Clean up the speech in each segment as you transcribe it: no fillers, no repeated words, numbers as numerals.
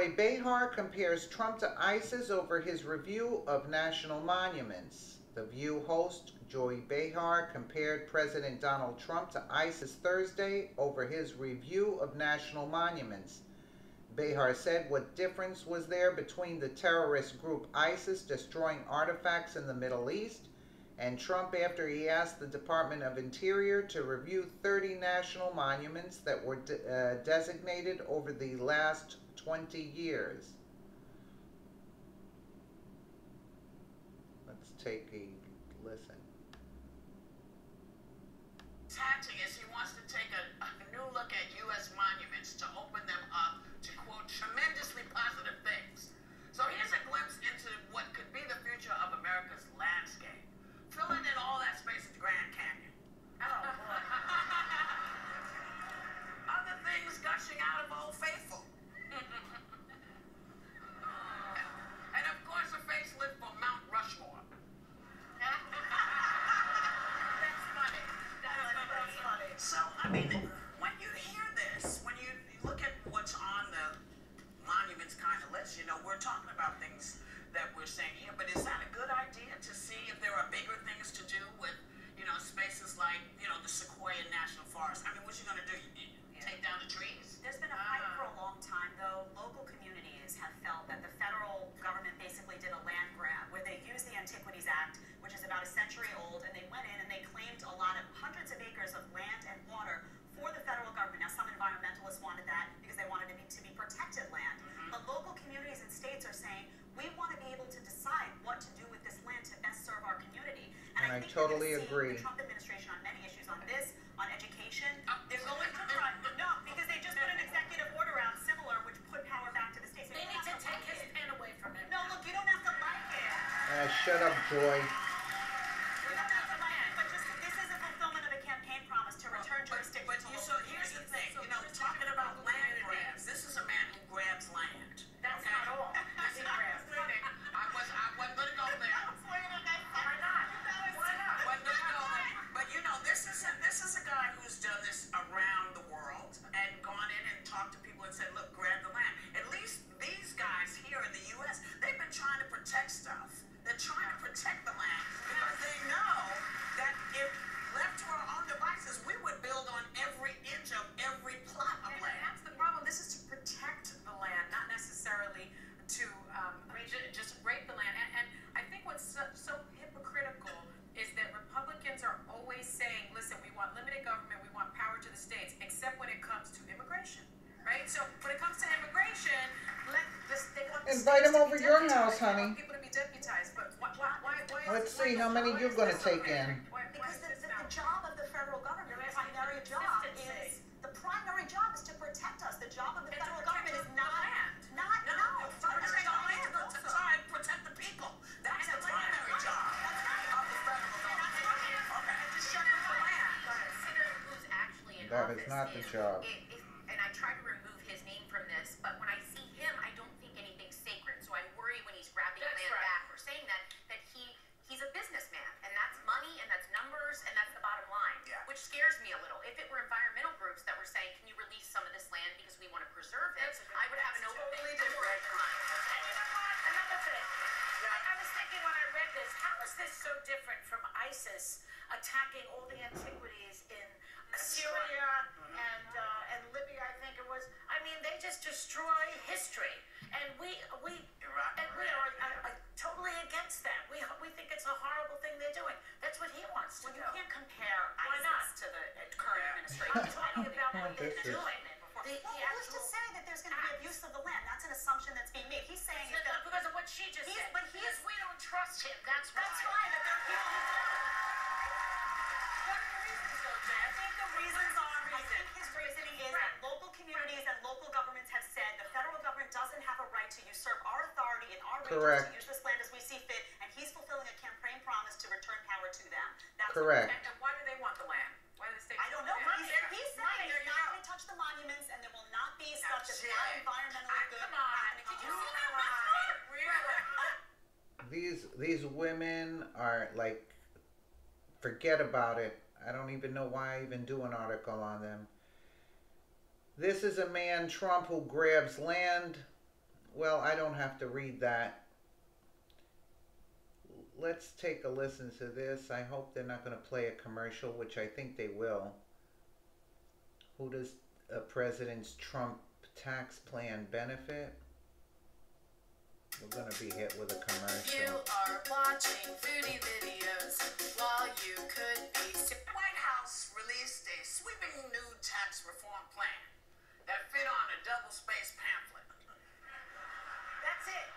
Behar compares Trump to ISIS over his review of national monuments. The View host Joy Behar compared President Donald Trump to ISIS Thursday over his review of national monuments. Behar said what difference was there between the terrorist group ISIS destroying artifacts in the Middle East and Trump after he asked the Department of Interior to review 30 national monuments that were designated over the last 20 years. Let's take a listen. Tactic is he wants to take a new look at U.S. monuments to open them up to, quote, tremendously positive things. So here's a glimpse into what could be the future of America's landscape. Filling in all that space at the Grand Canyon. Oh, boy. Other things gushing out of Old Faithful. And of course a facelift for Mount Rushmore. That's funny. That's funny. So, I mean, when you hear this, when you look at what's on the monuments kind of list, you know, we're talking about things that we're saying here, but is that a good idea to see if there are bigger things to do with, you know, spaces like, you know, the Sequoia National Forest? I mean, what you going to do? Take down the trees? There's been a fight for a long time, though. Local communities have felt that the federal government basically did a land grab where they used the Antiquities Act, which is about a century old, and they went in and they claimed a lot of hundreds of acres of land and water for the federal government. Now, some environmentalists wanted that because they wanted it to be protected land. But local communities and states are saying, we want to be able to decide what to do with this land to best serve our community. And I think totally you're agree. gonna see the Trump administration on many issues, on this, on education. They're going to try. No, because they just put an executive order out similar, which put power back to the states. They need to take his pen away from him. No, look, you don't have to like it. Shut up, Joy. You don't have to like it, but just this is a fulfillment of a campaign promise to return jurisdiction to local So here's the thing, you know, talking about land grabs, this is a man who grabs land. That's not all. This is grabs. I wasn't going to go there. Why not? Wasn't gonna go there. But you know, this is a guy who's done this around the world and gone in and talked to people and said, look, grab the land. At least these guys here in the U.S., they've been trying to protect stuff. They're trying to protect the land because they know that if left to our own devices, we would build on every inch of every plot of land. That's the problem. This is to protect the land, not necessarily to just rape the land. And I think what's so hypocritical is that Republicans are always saying, listen, we want limited government, we want power to the states, except when it comes to immigration, right? So when it comes to immigration, they want the Invite states them to over be your deputized. house, They want honey. people to be deputized, but why Let's see how many you're going to take in. Because the job of the federal government, the primary job is to protect us. The job of the federal government is not Protect the land. Protect the people. That's the primary job of the federal government. Okay. Just shut up the land. Consider who's actually in That office is not the job. And I try to remove his name from this, but when I see him, I don't think anything's sacred. So I worry when he's grabbing land back or saying that he's a businessman, and that's money, and that's numbers, and that's the bottom line, which scares me a little. If it were environmental groups that were saying, can you release some of this land because we want to preserve it, I would have an open totally door. different. And you know what? Another thing. I was thinking when I read this, how is this so different from ISIS attacking all the antiquities in Syria and Libya? I think it was. I mean, they just destroy history, and we are totally against that. We think it's a horrible thing they're doing. That's what he wants to do. You can't compare Why not? ISIS to the current administration. I'm talking about what they're This is- doing. Who's to say that there's going to be abuse of the land? That's an assumption that's being made. He's saying it that Because of what she just said. but he's we don't trust him. That's why. That's right. That there are people who do. What are the reasons, though, Jen? I think the reasons are, I think his reasoning is that local communities and local governments have said the federal government doesn't have a right to usurp our authority in our region Correct. to use this land as we see fit, and he's fulfilling a campaign promise to return power to them. That's Correct. And why do they want the land? Why do the states? I don't know. He's saying you're not going to touch the monuments, and there will not be stuff that's not environmentally good Come on. happening. Did you on see that? Really? These women are like, forget about it. I don't even know why I even do an article on them. This is a man, Trump, who grabs land Well, I don't have to read that. Let's take a listen to this. I hope they're not going to play a commercial, which I think they will. Who does President Trump tax plan benefit? We're going to be hit with a commercial. You are watching foodie videos while you could be... White House released a sweeping new tax reform plan that fit on a double-spaced pamphlet. That's it.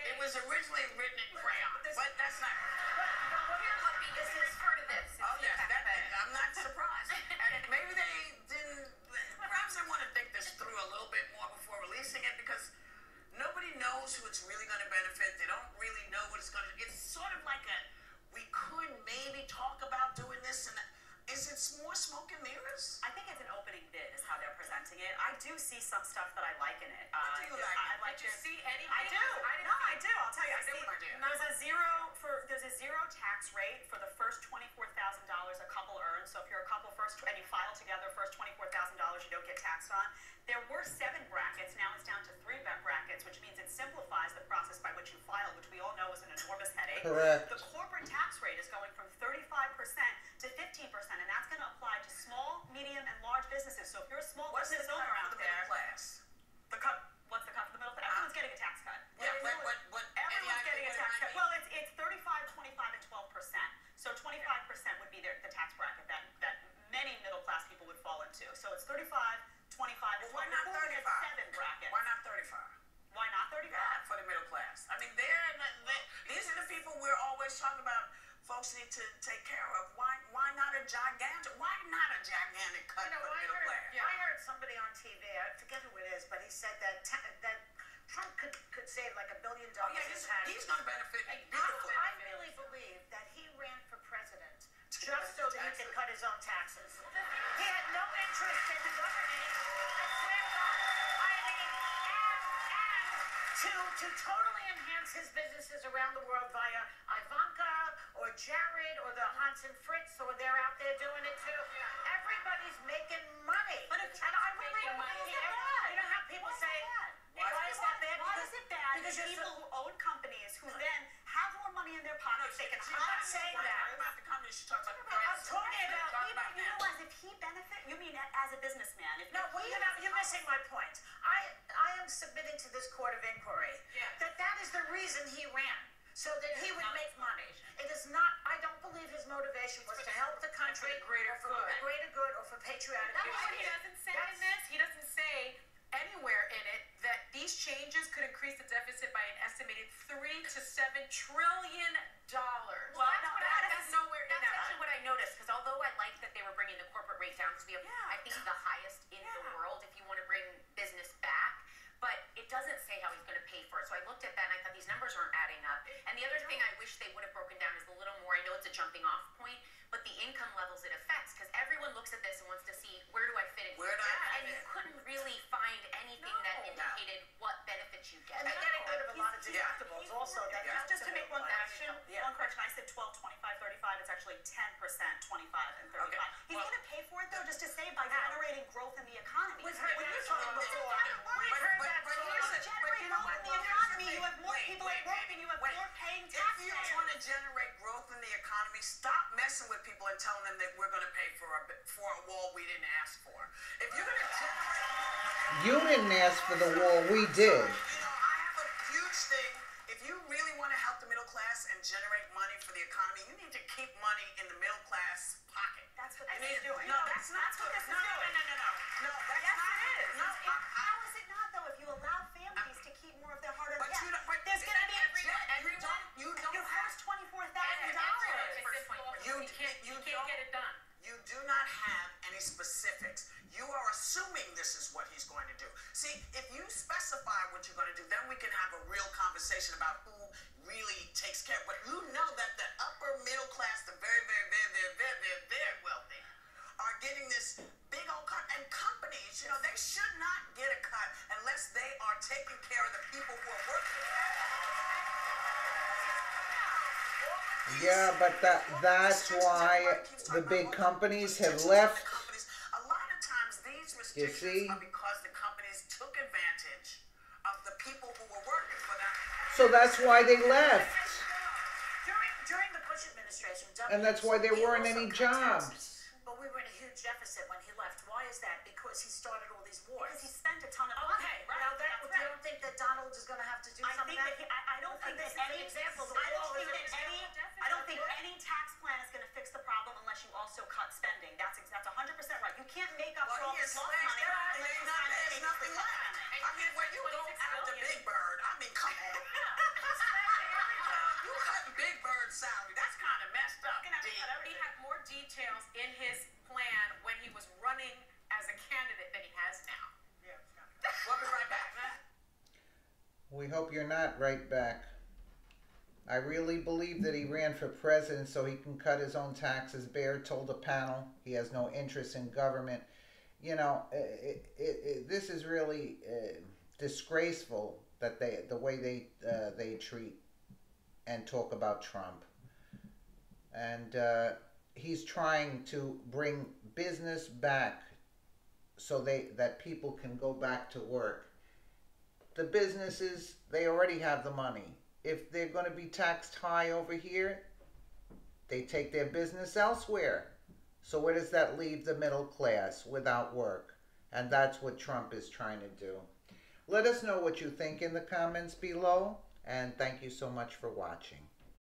It was originally written in crayon, but that's not... Here, Lumpy, you can refer to this. Oh, yes, I'm not surprised. And maybe they didn't... Perhaps they want to think this through a little bit more before releasing it, because nobody knows who it's really going to benefit. They don't really know what it's going to... It's sort of like a... We could maybe talk about doing this, and is it more smoke and mirrors? I think it's an opening bid is how they're presenting it. I do see some stuff that I like in it. What do you like? I like Did you see anything? I do. I do. I'll tell you. There's a zero tax rate for the first $24,000 a couple earns. So if you're a couple and you file together first $24,000, you don't get taxed on. There were 7 brackets. Now it's down to 3 brackets, which means it simplifies the process by which you file, which we all know is an enormous headache. Correct. The corporate tax rate is going from 35% to 15%, and that's going to apply to small, medium, and large businesses. So if you're a small business owner out there, Class? what's the cut for the middle class? Everyone's getting a tax cut. Yeah, Everyone's getting a tax cut. Well, it's 35, 25, and 12%. So 25% would be the tax bracket that many middle class people would fall into. So it's 35, 25, and 12. Why not 35? 7 brackets. Why not 35? Why not 35? Yeah, for the middle class. I mean, these are the people we're always talking about. Folks need to take care of. Why not a gigantic cut for the middle class? I heard somebody on TV, I forget who it is, but he said that Trump could save like $1 billion in taxes. He's going to benefit beautifully. I really believe that he ran for president just so that he could cut his own taxes. He had no interest in governing. I swear to God. I mean, and to totally enhance his businesses around the world via Ivanka or Jared or the Hans and Fritz, or they're out there doing it too. Everybody's making money. But if and I really making money, you know how people say, why is that bad? Why is it bad? Because Because people who own companies who then have more money in their pockets, they can She's not saying that. About the company, she's talking about the I'm talking about you realize if he benefit, you mean as a businessman. If No, well, you're missing my point. I am submitting to this court of inquiry that is the reason he ran, so that he would make money. It is not, I don't believe his motivation was to help the country for the greater or for the greater good or for patriotic That's good. what he doesn't say in this. He doesn't say anywhere in it that these changes could increase the deficit by an estimated $3 to $7 trillion. Well, That's nowhere in that. That's actually what I noticed, because although I like that they were bringing the corporate rate down, because we have, I think, the highest in the world if you want to bring business back, but it doesn't say how he's going to pay for it. So I looked at that and I thought these numbers aren't adding up. And the other thing I wish they would have broken down is a little more. I know it's a jumping off point, but the income levels it affects, because everyone looks at this and wants to see, where do I fit in? Where do I fit And you couldn't really find anything that indicated what benefits you get. And they're getting rid of a lot of deductibles also. That Just to make one correction, Yeah. one correction, I said 12, 25, 35. It's actually 10%, 25, and 35. Okay. He's going to pay for it though, just to say by generating growth in the economy. We've heard When that you're song talking before. about We've heard that but song. here's the- generate you know growth what? in the economy, you have more people at work and you have more paying If you taxpayers. want to generate growth in the economy, stop messing with people and telling them that we're going to pay for a wall we didn't ask for. If you're going to generate... You didn't ask for the wall, we did. I have a huge thing. If you really want to help the middle class and generate money for the economy, you need to keep money in the middle class pocket. That's what I this mean, is doing. No, that's not what this is No, doing. No, that's Yes, not. it is. No, How is it not though? If you allow families to keep more of their hard-earned, but you don't. But there's going to be you don't your have. first $24,000. You can't get it done. You do not have any specifics. You are assuming this is what he's going to do. See, if you specify what you're going to do, then we can have a real conversation about who really takes care. But you know that the upper middle class, the very, very, very, very, very, very, very wealthy, are getting this big old cut. And companies, they should not get a cut unless they are taking care of the people who are working. Yeah, but that's why the big companies have left. A lot of times these restrictions are because the companies took advantage of the people So that's why they left. During the Bush administration, And that's why there he weren't also any cut jobs. taxes. But we were in a huge deficit when he left. Why is that? Because he started all these wars. Because he spent a ton of money. Okay, Right. now that, That's you right. don't think that Donald is going to have to do I some think of that? that I don't think that This is an any example. The I don't wall think is an that any example. I don't think any tax plan is going to fix the problem unless you also cut spending. That's 100% right. You can't make up for all this lost money. There's nothing left. I mean, when you go after Big Bird, I mean, come on. You cutting Big Bird's salary. That's kind of messed up. He had more details in his plan when he was running as a candidate than he has now. We'll be right back, man. We hope you're not right back. I really believe that he ran for president so he can cut his own taxes. Behar told the panel he has no interest in government. You know, this is really disgraceful that the way they treat and talk about Trump. And he's trying to bring business back so that people can go back to work. The businesses, they already have the money. If they're going to be taxed high over here, they take their business elsewhere. So where does that leave the middle class without work? And that's what Trump is trying to do. Let us know what you think in the comments below, and thank you so much for watching.